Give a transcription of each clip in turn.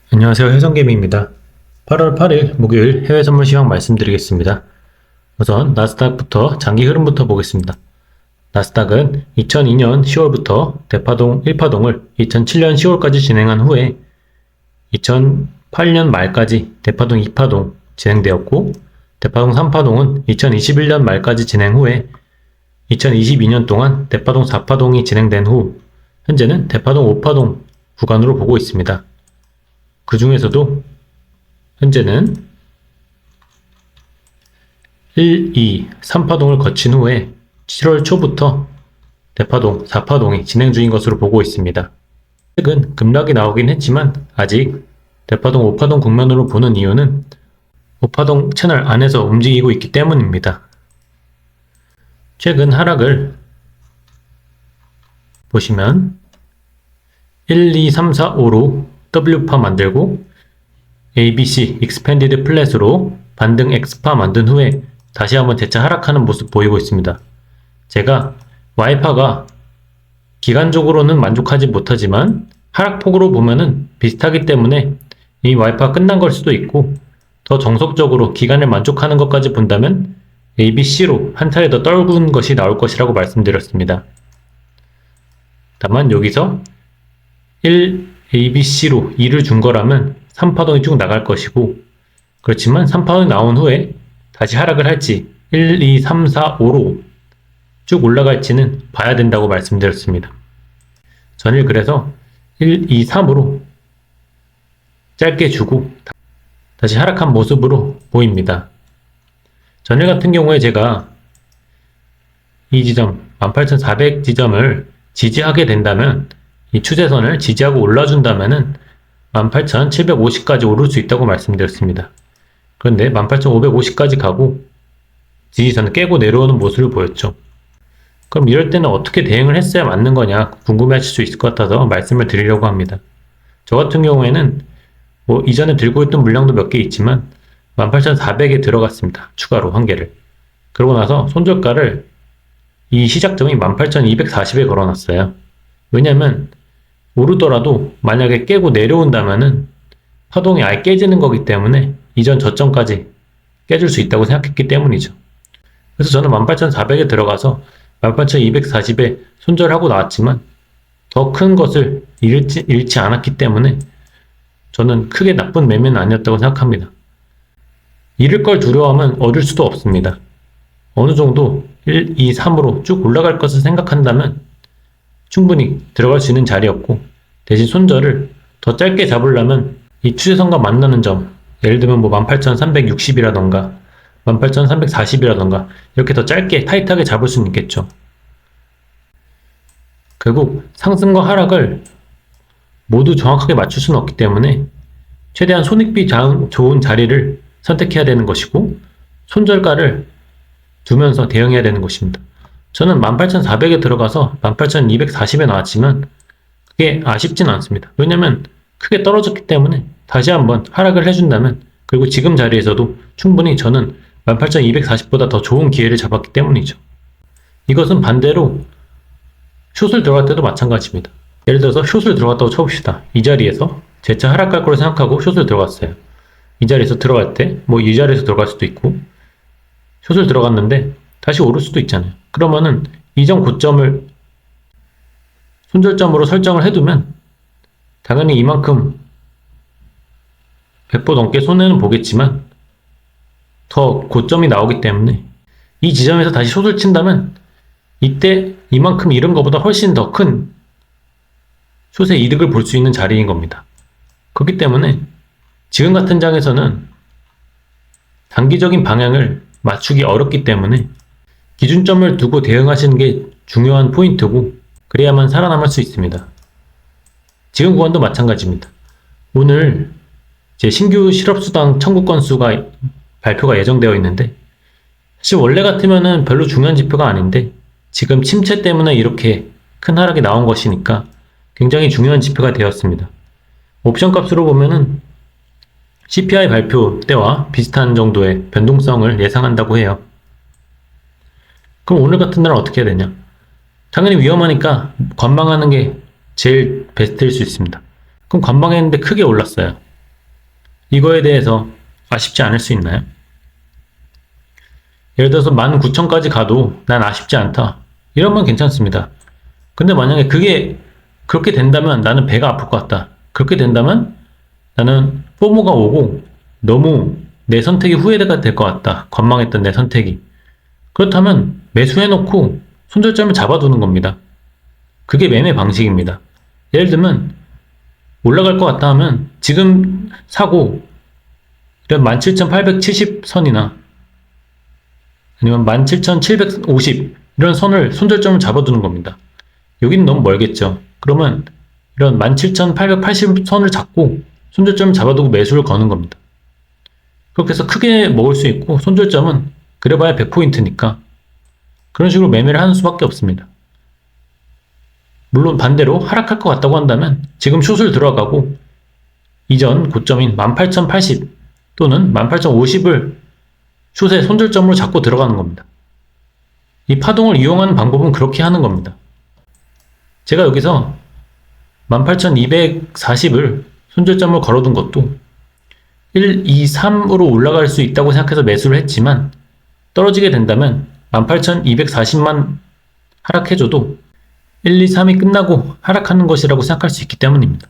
안녕하세요. 혜성개미입니다. 8월 8일 목요일 해외 선물 시황 말씀드리겠습니다. 우선 나스닥부터 장기 흐름부터 보겠습니다. 나스닥은 2002년 10월부터 대파동 1파동을 2007년 10월까지 진행한 후에 2008년 말까지 대파동 2파동 진행되었고, 대파동 3파동은 2021년 말까지 진행 후에 2022년 동안 대파동 4파동이 진행된 후 현재는 대파동 5파동 구간으로 보고 있습니다. 그 중에서도 현재는 1, 2, 3파동을 거친 후에 7월 초부터 대파동 4파동이 진행 중인 것으로 보고 있습니다. 최근 급락이 나오긴 했지만 아직 대파동 5파동 국면으로 보는 이유는 5파동 채널 안에서 움직이고 있기 때문입니다. 최근 하락을 보시면 1, 2, 3, 4, 5로 W파 만들고 ABC Expanded Flat으로 반등 X파 만든 후에 다시 한번 재차 하락하는 모습 보이고 있습니다. 제가 Y파가 기간적으로는 만족하지 못하지만 하락폭으로 보면은 비슷하기 때문에 이 Y파 끝난 걸 수도 있고, 더 정석적으로 기간을 만족하는 것까지 본다면 ABC로 한 차례 더 떨군 것이 나올 것이라고 말씀드렸습니다. 다만 여기서 ABC로 2를 준 거라면 3파동이 쭉 나갈 것이고, 그렇지만 3파동이 나온 후에 다시 하락을 할지 1, 2, 3, 4, 5로 쭉 올라갈지는 봐야 된다고 말씀드렸습니다. 전일 그래서 1, 2, 3으로 짧게 주고 다시 하락한 모습으로 보입니다. 전일 같은 경우에 제가 이 지점 18,400 지점을 지지하게 된다면, 이 추세선을 지지하고 올라준다면은 18,750까지 오를 수 있다고 말씀드렸습니다. 그런데 18,550까지 가고 지지선을 깨고 내려오는 모습을 보였죠. 그럼 이럴 때는 어떻게 대응을 했어야 맞는 거냐 궁금해하실 수 있을 것 같아서 말씀을 드리려고 합니다. 저 같은 경우에는 이전에 들고 있던 물량도 몇 개 있지만 18,400에 들어갔습니다. 추가로 한 개를. 그러고 나서 손절가를 이 시작점이 18,240에 걸어놨어요. 왜냐면 오르더라도 만약에 깨고 내려온다면은 파동이 아예 깨지는 거기 때문에 이전 저점까지 깨줄 수 있다고 생각했기 때문이죠. 그래서 저는 18,400에 들어가서 18,240에 손절하고 나왔지만 더 큰 것을 잃지 않았기 때문에 저는 크게 나쁜 매매는 아니었다고 생각합니다. 잃을 걸 두려워하면 얻을 수도 없습니다. 어느 정도 1, 2, 3으로 쭉 올라갈 것을 생각한다면 충분히 들어갈 수 있는 자리였고, 대신 손절을 더 짧게 잡으려면 이 추세선과 만나는 점, 예를 들면 18,360이라던가 18,340이라던가 이렇게 더 짧게 타이트하게 잡을 수는 있겠죠. 결국 상승과 하락을 모두 정확하게 맞출 수는 없기 때문에 최대한 손익비 좋은 자리를 선택해야 되는 것이고, 손절가를 두면서 대응해야 되는 것입니다. 저는 18,400에 들어가서 18,240에 나왔지만 그게 아쉽진 않습니다. 왜냐면 크게 떨어졌기 때문에 다시 한번 하락을 해준다면, 그리고 지금 자리에서도 충분히 저는 18,240보다 더 좋은 기회를 잡았기 때문이죠. 이것은 반대로 숏을 들어갈 때도 마찬가지입니다. 예를 들어서 숏을 들어갔다고 쳐봅시다. 이 자리에서 재차 하락할 거로 생각하고 숏을 들어갔어요. 이 자리에서 들어갈 때 이 자리에서 들어갈 수도 있고, 숏을 들어갔는데 다시 오를 수도 있잖아요. 그러면은 이전 고점을 손절점으로 설정을 해두면 당연히 이만큼 100보 넘게 손해는 보겠지만 더 고점이 나오기 때문에 이 지점에서 다시 숏을 친다면 이때 이만큼 잃은 것보다 훨씬 더 큰 숏의 이득을 볼 수 있는 자리인 겁니다. 그렇기 때문에 지금 같은 장에서는 단기적인 방향을 맞추기 어렵기 때문에 기준점을 두고 대응하시는 게 중요한 포인트고, 그래야만 살아남을 수 있습니다. 지금 구간도 마찬가지입니다. 오늘 제 신규 실업수당 청구 건수가 발표가 예정되어 있는데, 사실 원래 같으면은 별로 중요한 지표가 아닌데 지금 침체 때문에 이렇게 큰 하락이 나온 것이니까 굉장히 중요한 지표가 되었습니다. 옵션 값으로 보면은 CPI 발표 때와 비슷한 정도의 변동성을 예상한다고 해요. 그럼 오늘 같은 날은 어떻게 해야 되냐? 당연히 위험하니까 관망하는 게 제일 베스트일 수 있습니다. 그럼 관망했는데 크게 올랐어요. 이거에 대해서 아쉽지 않을 수 있나요? 예를 들어서 19,000까지 가도 난 아쉽지 않다. 이러면 괜찮습니다. 근데 만약에 그게 그렇게 된다면 나는 배가 아플 것 같다. 그렇게 된다면 나는 포모가 오고 너무 내 선택이 후회가 될 것 같다. 관망했던 내 선택이. 그렇다면 매수해놓고 손절점을 잡아두는 겁니다. 그게 매매 방식입니다. 예를 들면 올라갈 것 같다 하면 지금 사고 이런 17,870선이나 아니면 17,750 이런 선을 손절점을 잡아두는 겁니다. 여기는 너무 멀겠죠. 그러면 이런 17,880선을 잡고 손절점을 잡아두고 매수를 거는 겁니다. 그렇게 해서 크게 먹을 수 있고 손절점은 그래봐야 100포인트니까 그런 식으로 매매를 하는 수밖에 없습니다. 물론 반대로 하락할 것 같다고 한다면 지금 숏을 들어가고 이전 고점인 18,080 또는 18,050을 숏의 손절점으로 잡고 들어가는 겁니다. 이 파동을 이용하는 방법은 그렇게 하는 겁니다. 제가 여기서 18,240을 손절점을 걸어둔 것도 1, 2, 3으로 올라갈 수 있다고 생각해서 매수를 했지만 떨어지게 된다면 18,240만 하락해줘도 1, 2, 3이 끝나고 하락하는 것이라고 생각할 수 있기 때문입니다.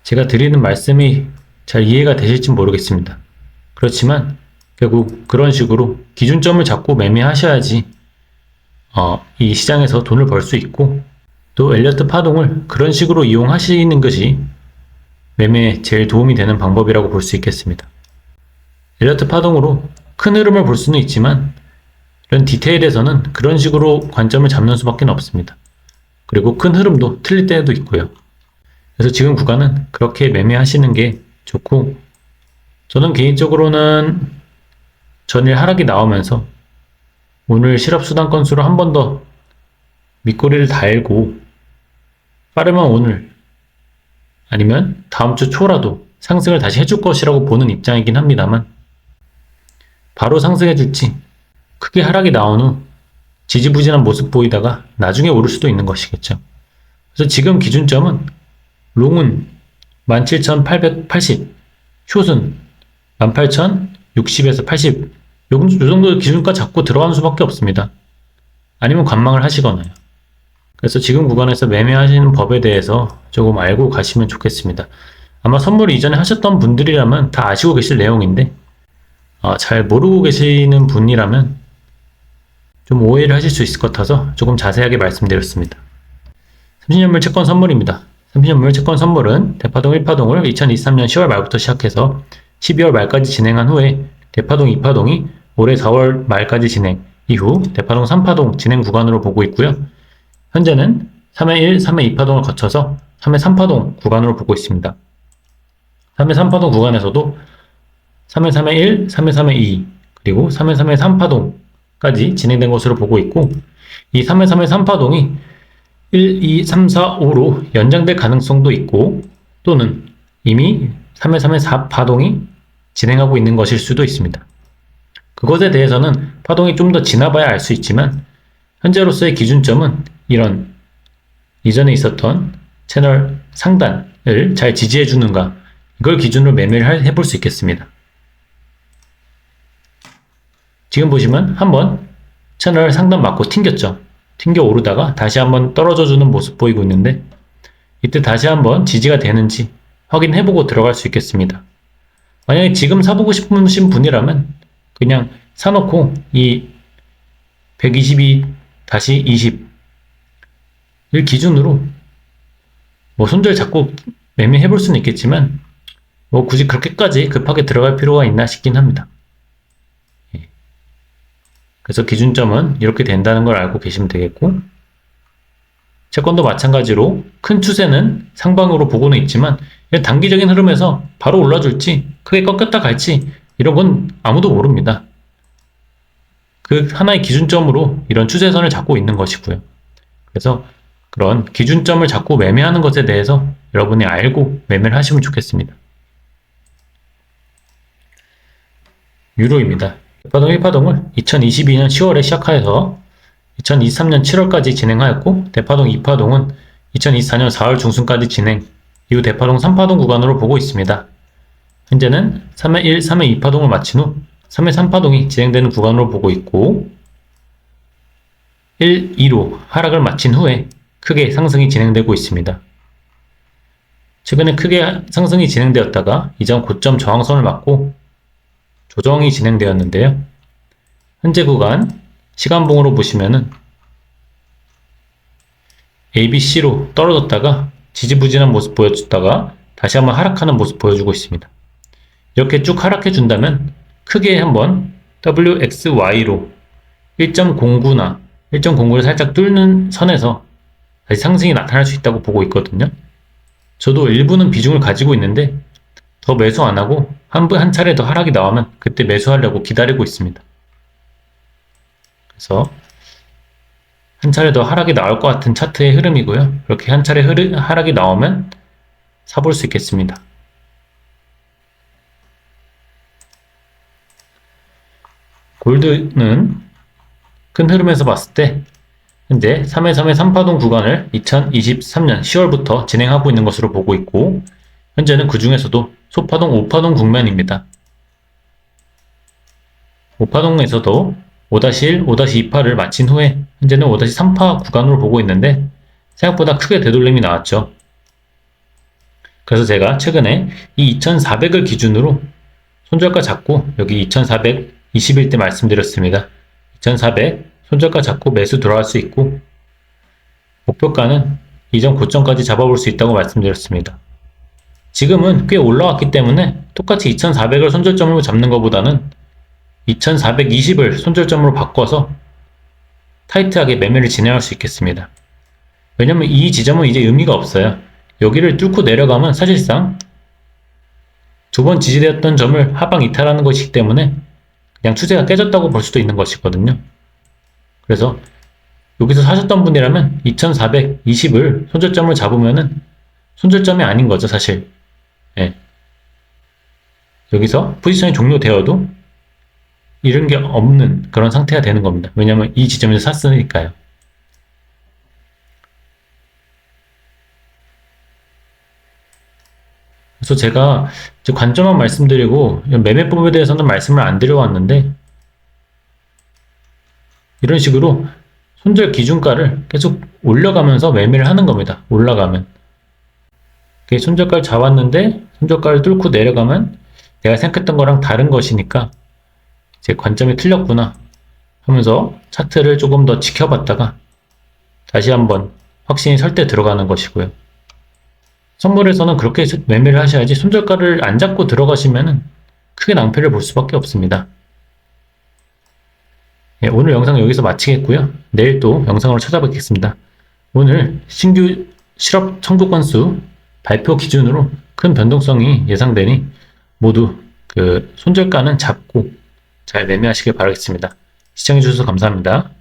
제가 드리는 말씀이 잘 이해가 되실지 모르겠습니다. 그렇지만 결국 그런 식으로 기준점을 잡고 매매하셔야지 이 시장에서 돈을 벌 수 있고 또 엘리어트 파동을 그런 식으로 이용하시는 것이 매매에 제일 도움이 되는 방법이라고 볼 수 있겠습니다. 엘리어트 파동으로 큰 흐름을 볼 수는 있지만 이런 디테일에서는 그런 식으로 관점을 잡는 수밖에 없습니다. 그리고 큰 흐름도 틀릴 때도 있고요. 그래서 지금 구간은 그렇게 매매하시는 게 좋고 저는 개인적으로는 전일 하락이 나오면서 오늘 실업수당 건수로 한 번 더 밑꼬리를 달고 빠르면 오늘 아니면 다음 주 초라도 상승을 다시 해줄 것이라고 보는 입장이긴 합니다만 바로 상승해줄지 크게 하락이 나온 후 지지부진한 모습 보이다가 나중에 오를 수도 있는 것이겠죠. 그래서 지금 기준점은 롱은 17,880, 숏은 18,060에서 80, 요 정도 기준가 잡고 들어가는 수밖에 없습니다. 아니면 관망을 하시거나요. 그래서 지금 구간에서 매매하시는 법에 대해서 조금 알고 가시면 좋겠습니다. 아마 선물 이전에 하셨던 분들이라면 다 아시고 계실 내용인데 잘 모르고 계시는 분이라면 좀 오해를 하실 수 있을 것 같아서 조금 자세하게 말씀드렸습니다. 30년물 채권 선물입니다. 30년물 채권 선물은 대파동 1파동을 2023년 10월 말부터 시작해서 12월 말까지 진행한 후에 대파동 2파동이 올해 4월 말까지 진행 이후 대파동 3파동 진행 구간으로 보고 있고요. 현재는 3회 1, 3회 2파동을 거쳐서 3회 3파동 구간으로 보고 있습니다. 3회 3파동 구간에서도 3회 3회 1, 3회 3회 2, 그리고 3회 3회 3파동까지 진행된 것으로 보고 있고 이 3회 3회 3파동이 1, 2, 3, 4, 5로 연장될 가능성도 있고 또는 이미 3회 3회 4파동이 진행하고 있는 것일 수도 있습니다. 그것에 대해서는 파동이 좀 더 지나봐야 알 수 있지만 현재로서의 기준점은 이런 이전에 있었던 채널 상단을 잘 지지해 주는가 이걸 기준으로 매매를 해볼 수 있겠습니다. 지금 보시면 한번 채널 상단 맞고 튕겼죠. 튕겨 오르다가 다시 한번 떨어져 주는 모습 보이고 있는데 이때 다시 한번 지지가 되는지 확인해보고 들어갈 수 있겠습니다. 만약에 지금 사보고 싶으신 분이라면 그냥 사놓고 이 122-20을 기준으로 뭐 손절 잡고 매매해볼 수는 있겠지만 뭐 굳이 그렇게까지 급하게 들어갈 필요가 있나 싶긴 합니다. 그래서 기준점은 이렇게 된다는 걸 알고 계시면 되겠고 채권도 마찬가지로 큰 추세는 상방으로 보고는 있지만 단기적인 흐름에서 바로 올라줄지 크게 꺾였다 갈지 이런 건 아무도 모릅니다. 그 하나의 기준점으로 이런 추세선을 잡고 있는 것이고요. 그래서 그런 기준점을 잡고 매매하는 것에 대해서 여러분이 알고 매매를 하시면 좋겠습니다. 유로입니다. 대파동 1파동을 2022년 10월에 시작하여서 2023년 7월까지 진행하였고 대파동 2파동은 2024년 4월 중순까지 진행 이후 대파동 3파동 구간으로 보고 있습니다. 현재는 3회 1, 3회 2파동을 마친 후 3회 3파동이 진행되는 구간으로 보고 있고 1, 2로 하락을 마친 후에 크게 상승이 진행되고 있습니다. 최근에 크게 상승이 진행되었다가 이전 고점 저항선을 맞고 조정이 진행되었는데요. 현재 구간 시간봉으로 보시면은 ABC로 떨어졌다가 지지부진한 모습 보여줬다가 다시 한번 하락하는 모습 보여주고 있습니다. 이렇게 쭉 하락해 준다면 크게 한번 WXY로 1.09나 1.09를 살짝 뚫는 선에서 다시 상승이 나타날 수 있다고 보고 있거든요. 저도 일부는 비중을 가지고 있는데 더 매수 안 하고 한 차례 더 하락이 나오면 그때 매수하려고 기다리고 있습니다. 그래서 한 차례 더 하락이 나올 것 같은 차트의 흐름이고요. 그렇게 한 차례 하락이 나오면 사볼 수 있겠습니다. 골드는 큰 흐름에서 봤을 때 현재 3회 3회 3파동 구간을 2023년 10월부터 진행하고 있는 것으로 보고 있고 현재는 그 중에서도 소파동 5파동 국면입니다. 5파동에서도 5-1, 5-2파를 마친 후에 현재는 5-3파 구간으로 보고 있는데 생각보다 크게 되돌림이 나왔죠. 그래서 제가 최근에 이 2400을 기준으로 손절가 잡고 여기 2421때 말씀드렸습니다. 2400 손절가 잡고 매수 들어갈 수 있고 목표가는 이전 고점까지 잡아볼 수 있다고 말씀드렸습니다. 지금은 꽤 올라왔기 때문에 똑같이 2400을 손절점으로 잡는 것보다는 2420을 손절점으로 바꿔서 타이트하게 매매를 진행할 수 있겠습니다. 왜냐면 이 지점은 이제 의미가 없어요. 여기를 뚫고 내려가면 사실상 두 번 지지되었던 점을 하방 이탈하는 것이기 때문에 그냥 추세가 깨졌다고 볼 수도 있는 것이거든요. 그래서 여기서 사셨던 분이라면 2420을 손절점을 잡으면은 손절점이 아닌 거죠, 사실. 예. 여기서 포지션이 종료되어도 잃은 게 없는 그런 상태가 되는 겁니다. 왜냐면 이 지점에서 샀으니까요. 그래서 제가 관점만 말씀드리고 매매법에 대해서는 말씀을 안 드려왔는데 이런 식으로 손절 기준가를 계속 올려가면서 매매를 하는 겁니다. 올라가면 손절가를 잡았는데 손절가를 뚫고 내려가면 내가 생각했던 거랑 다른 것이니까 제 관점이 틀렸구나 하면서 차트를 조금 더 지켜봤다가 다시 한번 확신이 설 때 들어가는 것이고요. 선물에서는 그렇게 매매를 하셔야지 손절가를 안 잡고 들어가시면 크게 낭패를 볼 수밖에 없습니다. 예, 오늘 영상 여기서 마치겠고요. 내일 또 영상으로 찾아뵙겠습니다. 오늘 신규 실업 청구 건수 발표 기준으로 큰 변동성이 예상되니 모두 손절가는 잡고 잘 매매하시길 바라겠습니다. 시청해주셔서 감사합니다.